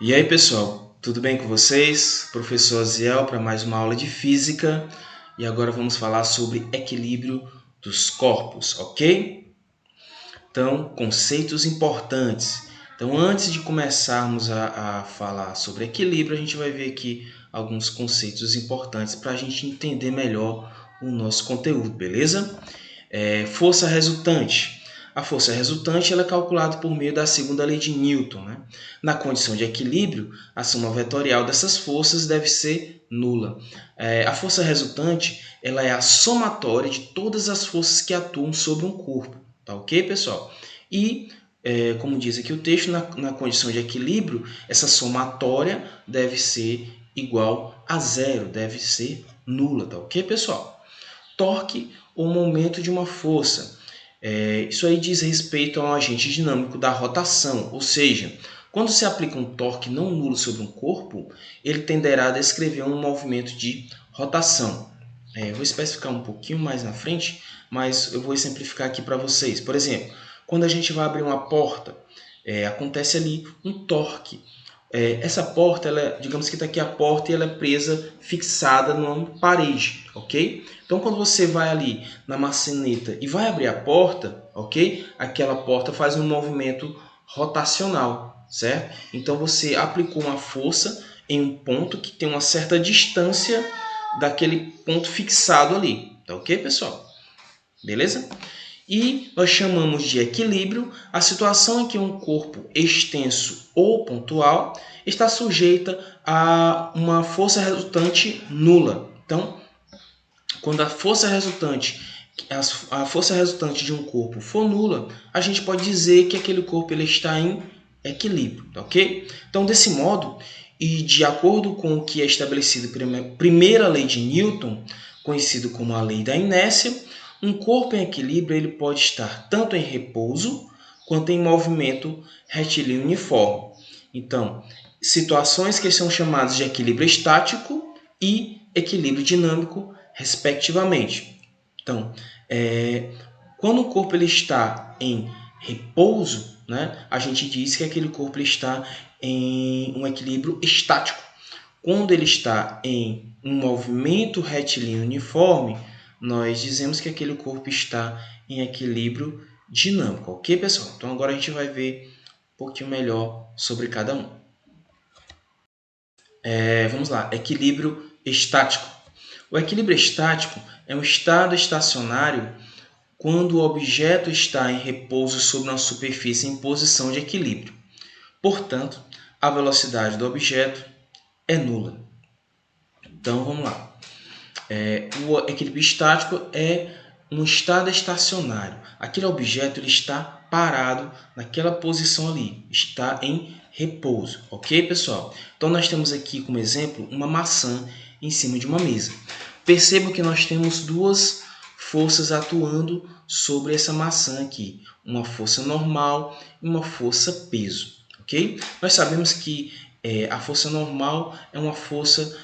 E aí, pessoal, tudo bem com vocês? Professor Aziel para mais uma aula de física. E agora vamos falar sobre equilíbrio dos corpos, ok? Então, conceitos importantes. Então, antes de começarmos a falar sobre equilíbrio, a gente vai ver aqui alguns conceitos importantes para a gente entender melhor o nosso conteúdo, beleza? Força resultante. A força resultante ela é calculada por meio da segunda lei de Newton. Né? Na condição de equilíbrio, a soma vetorial dessas forças deve ser nula. A força resultante ela é a somatória de todas as forças que atuam sobre um corpo. Tá ok, pessoal? E, como diz aqui o texto, na condição de equilíbrio, essa somatória deve ser igual a zero, deve ser nula. Tá ok, pessoal? Torque ou momento de uma força. Isso aí diz respeito a um agente dinâmico da rotação, ou seja, quando se aplica um torque não nulo sobre um corpo, ele tenderá a descrever um movimento de rotação. Vou especificar um pouquinho mais na frente, mas eu vou exemplificar aqui para vocês. Por exemplo, quando a gente vai abrir uma porta, acontece ali um torque. Essa porta, digamos que está aqui a porta e ela é presa, fixada numa parede, ok? Então, quando você vai ali na maçaneta e vai abrir a porta, ok? Aquela porta faz um movimento rotacional, certo? Então, você aplicou uma força em um ponto que tem uma certa distância daquele ponto fixado ali, tá ok, pessoal? Beleza? E nós chamamos de equilíbrio a situação em que um corpo extenso ou pontual está sujeita a uma força resultante nula. Então, quando a força resultante de um corpo for nula, a gente pode dizer que aquele corpo ele está em equilíbrio, ok? Então, desse modo, e de acordo com o que é estabelecido pela primeira lei de Newton, conhecido como a lei da inércia, um corpo em equilíbrio ele pode estar tanto em repouso quanto em movimento retilíneo uniforme. Então, situações que são chamadas de equilíbrio estático e equilíbrio dinâmico, respectivamente. Então, quando o corpo ele está em repouso, né, a gente diz que aquele corpo ele está em um equilíbrio estático. Quando ele está em um movimento retilíneo uniforme, nós dizemos que aquele corpo está em equilíbrio dinâmico, ok, pessoal? Então agora a gente vai ver um pouquinho melhor sobre cada um. Vamos lá, equilíbrio estático. O equilíbrio estático é um estado estacionário quando o objeto está em repouso sobre uma superfície em posição de equilíbrio. Portanto, a velocidade do objeto é nula. Então vamos lá. O equilíbrio estático é um estado estacionário. Aquele objeto ele está parado naquela posição ali, está em repouso, ok, pessoal? Então nós temos aqui como exemplo uma maçã em cima de uma mesa. Perceba que nós temos duas forças atuando sobre essa maçã aqui, uma força normal e uma força peso, ok? Nós sabemos que a força normal é uma força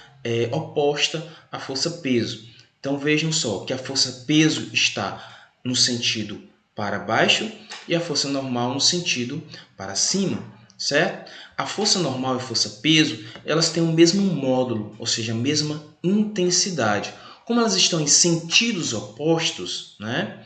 oposta à força peso. Então vejam só que a força peso está no sentido para baixo e a força normal no sentido para cima, certo? A força normal e a força peso, elas têm o mesmo módulo, ou seja, a mesma intensidade. Como elas estão em sentidos opostos, né?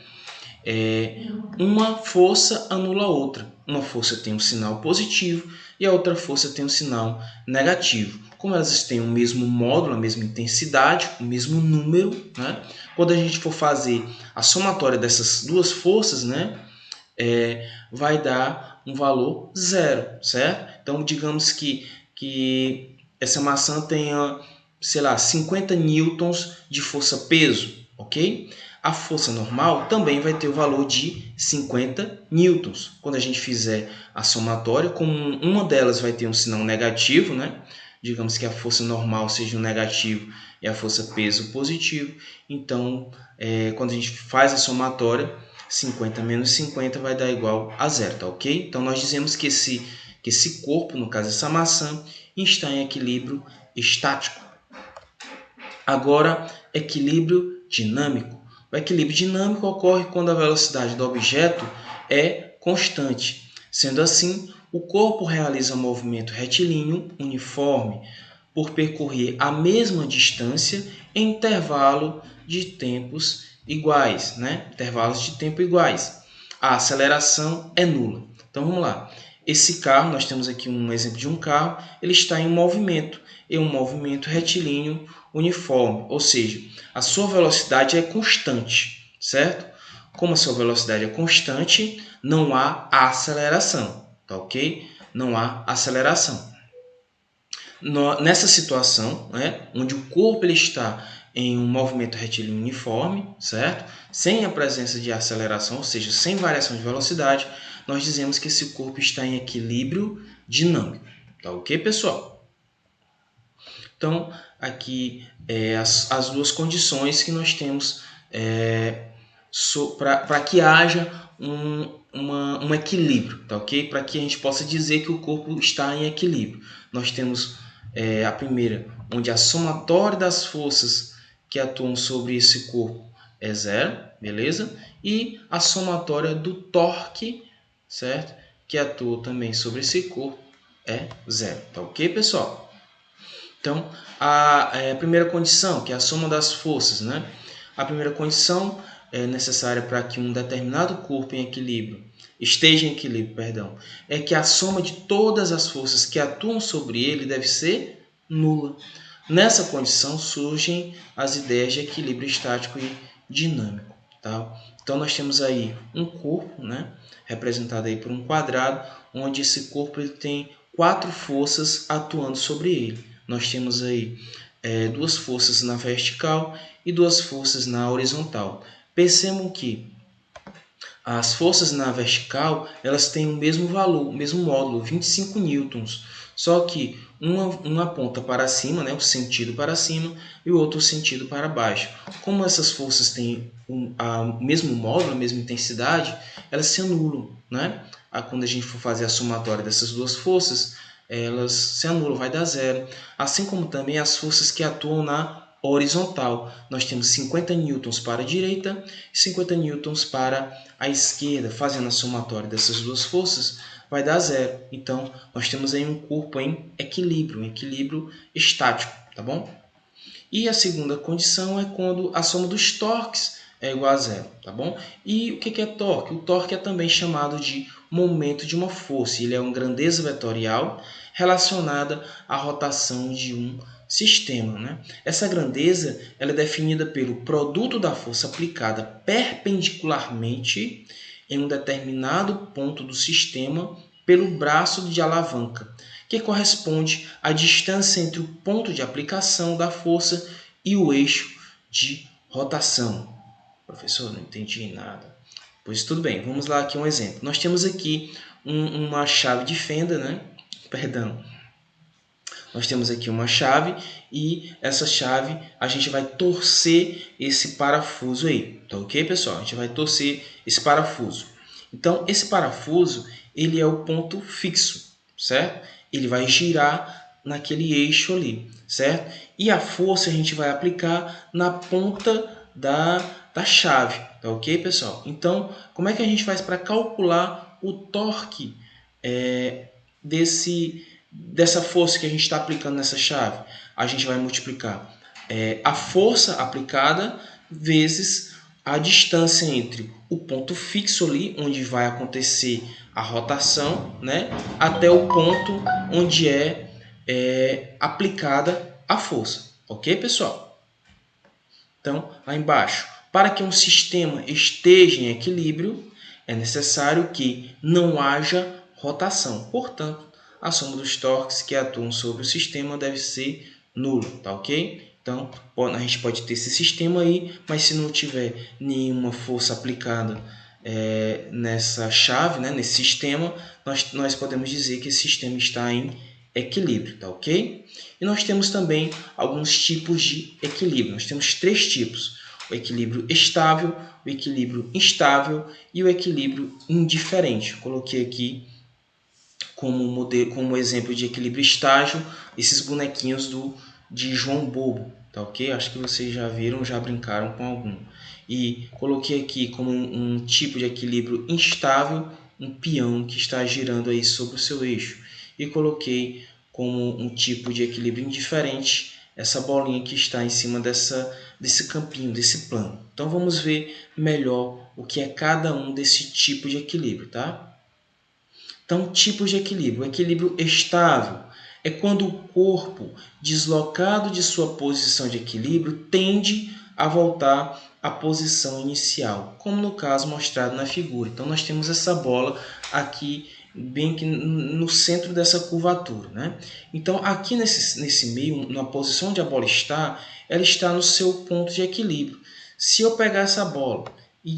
Uma força anula a outra. Uma força tem um sinal positivo e a outra força tem um sinal negativo. Como elas têm o mesmo módulo, a mesma intensidade, o mesmo número, né? Quando a gente for fazer a somatória dessas duas forças, né? Vai dar um valor zero, certo? Então, digamos que essa maçã tenha, sei lá, 50 newtons de força-peso, ok? A força normal também vai ter o valor de 50 newtons. Quando a gente fizer a somatória, como uma delas vai ter um sinal negativo, né? Digamos que a força normal seja um negativo e a força peso positivo. Então, quando a gente faz a somatória, 50 menos 50 vai dar igual a zero, tá ok? Então, nós dizemos que esse corpo, no caso essa maçã, está em equilíbrio estático. Agora, equilíbrio dinâmico. O equilíbrio dinâmico ocorre quando a velocidade do objeto é constante. Sendo assim, o corpo realiza movimento retilíneo uniforme por percorrer a mesma distância em intervalo de tempos iguais, né? Intervalos de tempo iguais. A aceleração é nula. Então vamos lá. Esse carro, nós temos aqui um exemplo de um carro, ele está em movimento, em um movimento retilíneo uniforme, ou seja, a sua velocidade é constante, certo? Como a sua velocidade é constante, não há aceleração, tá ok? Não há aceleração. Nessa situação, né, onde o corpo ele está em um movimento retilíneo uniforme, certo? Sem a presença de aceleração, ou seja, sem variação de velocidade, nós dizemos que esse corpo está em equilíbrio dinâmico. Tá ok, pessoal? Então, aqui as duas condições que nós temos para que haja um equilíbrio, tá ok? Para que a gente possa dizer que o corpo está em equilíbrio. Nós temos a primeira, onde a somatória das forças que atuam sobre esse corpo é zero, beleza? E a somatória do torque, certo? Que atua também sobre esse corpo é zero, tá ok, pessoal? Então, a primeira condição, que é a soma das forças, né? A primeira condição é necessária para que um determinado corpo em equilíbrio esteja em equilíbrio, perdão, é que a soma de todas as forças que atuam sobre ele deve ser nula. Nessa condição surgem as ideias de equilíbrio estático e dinâmico, tá? Então nós temos aí um corpo, né, representado aí por um quadrado, onde esse corpo ele tem 4 forças atuando sobre ele. Nós temos aí 2 forças na vertical e 2 forças na horizontal. Percebam que as forças na vertical elas têm o mesmo valor, o mesmo módulo, 25 newtons. Só que uma aponta para cima, né, o sentido para cima, e o outro o sentido para baixo. Como essas forças têm o mesmo módulo, a mesma intensidade, elas se anulam, né? Quando a gente for fazer a somatória dessas duas forças, elas se anulam, vai dar zero. Assim como também as forças que atuam na horizontal. Nós temos 50 newtons para a direita e 50 newtons para a esquerda. Fazendo a somatória dessas duas forças, vai dar zero. Então, nós temos aí um corpo em equilíbrio, um equilíbrio estático, tá bom? E a segunda condição é quando a soma dos torques é igual a zero, tá bom? E o que é torque? O torque é também chamado de momento de uma força. Ele é uma grandeza vetorial relacionada à rotação de um sistema, né? Essa grandeza ela é definida pelo produto da força aplicada perpendicularmente em um determinado ponto do sistema pelo braço de alavanca, que corresponde à distância entre o ponto de aplicação da força e o eixo de rotação. Professor, não entendi nada. Pois tudo bem, vamos lá aqui um exemplo. Nós temos aqui uma chave de fenda, né? Perdão. Nós temos aqui uma chave e essa chave a gente vai torcer esse parafuso aí, tá ok, pessoal? A gente vai torcer esse parafuso. Então, esse parafuso, ele é o ponto fixo, certo? Ele vai girar naquele eixo ali, certo? E a força a gente vai aplicar na ponta da chave, tá ok, pessoal? Então, como é que a gente faz para calcular o torque dessa força que a gente está aplicando nessa chave? A gente vai multiplicar a força aplicada vezes a distância entre o ponto fixo ali, onde vai acontecer a rotação, né, até o ponto onde é aplicada a força. Ok, pessoal? Então, lá embaixo, para que um sistema esteja em equilíbrio, é necessário que não haja rotação. Portanto, a soma dos torques que atuam sobre o sistema deve ser nula, tá ok? Então, a gente pode ter esse sistema aí, mas se não tiver nenhuma força aplicada nessa chave, né, nesse sistema, nós podemos dizer que esse sistema está em equilíbrio, tá ok? E nós temos também alguns tipos de equilíbrio. Nós temos 3 tipos: o equilíbrio estável, o equilíbrio instável e o equilíbrio indiferente. Eu coloquei aqui como exemplo de equilíbrio estável esses bonequinhos de João Bobo, tá ok? Acho que vocês já viram, já brincaram com algum. E coloquei aqui como um tipo de equilíbrio instável um peão que está girando aí sobre o seu eixo. E coloquei como um tipo de equilíbrio indiferente essa bolinha que está em cima desse campinho, desse plano. Então vamos ver melhor o que é cada um desse tipo de equilíbrio, tá? Então, tipos de equilíbrio. O equilíbrio estável é quando o corpo, deslocado de sua posição de equilíbrio, tende a voltar à posição inicial, como no caso mostrado na figura. Então, nós temos essa bola aqui, bem que no centro dessa curvatura, né? Então, aqui nesse meio, na posição onde a bola está, ela está no seu ponto de equilíbrio. Se eu pegar essa bola e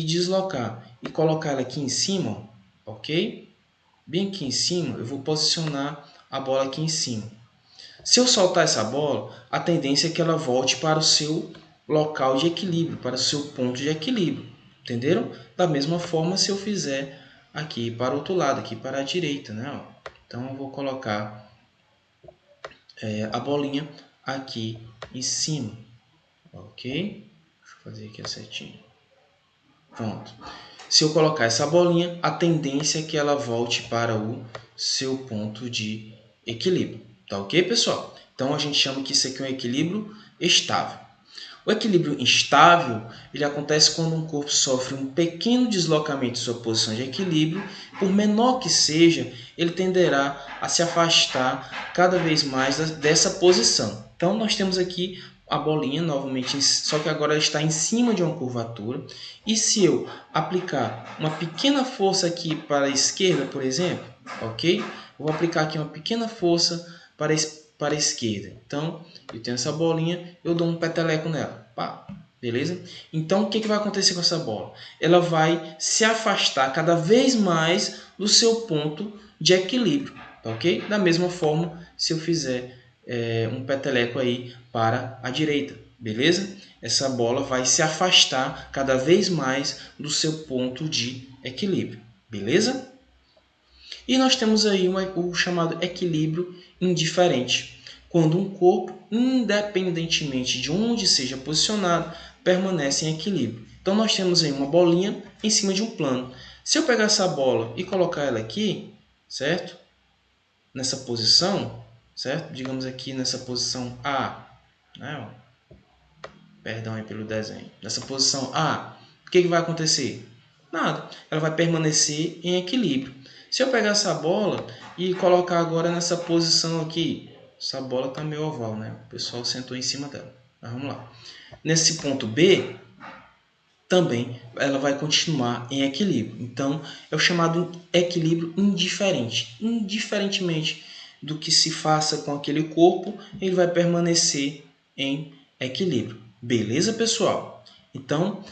deslocar e colocar ela aqui em cima, ok? Bem aqui em cima, eu vou posicionar a bola aqui em cima. Se eu soltar essa bola, a tendência é que ela volte para o seu local de equilíbrio, para o seu ponto de equilíbrio. Entenderam? Da mesma forma, se eu fizer aqui para o outro lado, aqui para a direita, né? Então, eu vou colocar a bolinha aqui em cima, ok? Deixa eu fazer aqui certinho. Pronto. Se eu colocar essa bolinha, a tendência é que ela volte para o seu ponto de equilíbrio. Tá ok, pessoal? Então, a gente chama que isso aqui é um equilíbrio estável. O equilíbrio instável ele acontece quando um corpo sofre um pequeno deslocamento de sua posição de equilíbrio. Por menor que seja, ele tenderá a se afastar cada vez mais dessa posição. Então, nós temos aqui a bolinha novamente, só que agora ela está em cima de uma curvatura. E se eu aplicar uma pequena força aqui para a esquerda, por exemplo, ok? Eu vou aplicar aqui uma pequena força para a esquerda. Então, eu tenho essa bolinha, eu dou um peteleco nela. Pá, beleza? Então, o que vai acontecer com essa bola? Ela vai se afastar cada vez mais do seu ponto de equilíbrio. Tá ok? Da mesma forma, se eu fizer um peteleco aí para a direita. Beleza? Essa bola vai se afastar cada vez mais do seu ponto de equilíbrio. Beleza? E nós temos aí o chamado equilíbrio indiferente, quando um corpo, independentemente de onde seja posicionado, permanece em equilíbrio. Então nós temos aí uma bolinha em cima de um plano. Se eu pegar essa bola e colocar ela aqui, certo? Nessa posição, certo? Digamos aqui nessa posição A, né? Perdão aí pelo desenho. Nessa posição A, o que vai acontecer? Nada. Ela vai permanecer em equilíbrio. Se eu pegar essa bola e colocar agora nessa posição aqui, essa bola está meio oval, né? O pessoal sentou em cima dela. Mas vamos lá. Nesse ponto B, também ela vai continuar em equilíbrio. Então, é o chamado equilíbrio indiferente. Indiferentemente do que se faça com aquele corpo, ele vai permanecer em equilíbrio. Beleza, pessoal? Então,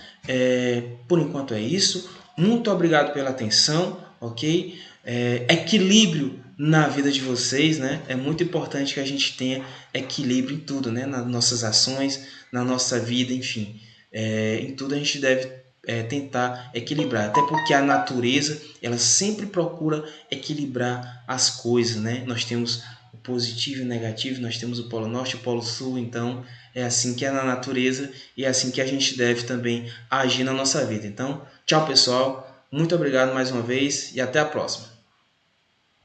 por enquanto é isso. Muito obrigado pela atenção, ok? Equilíbrio na vida de vocês, né? É muito importante que a gente tenha equilíbrio em tudo, né? Nas nossas ações, na nossa vida, enfim. Em tudo a gente deve tentar equilibrar, até porque a natureza ela sempre procura equilibrar as coisas, né? Nós temos o positivo e o negativo, nós temos o polo norte e o polo sul, então é assim que é na natureza e é assim que a gente deve também agir na nossa vida. Então, tchau pessoal, muito obrigado mais uma vez e até a próxima.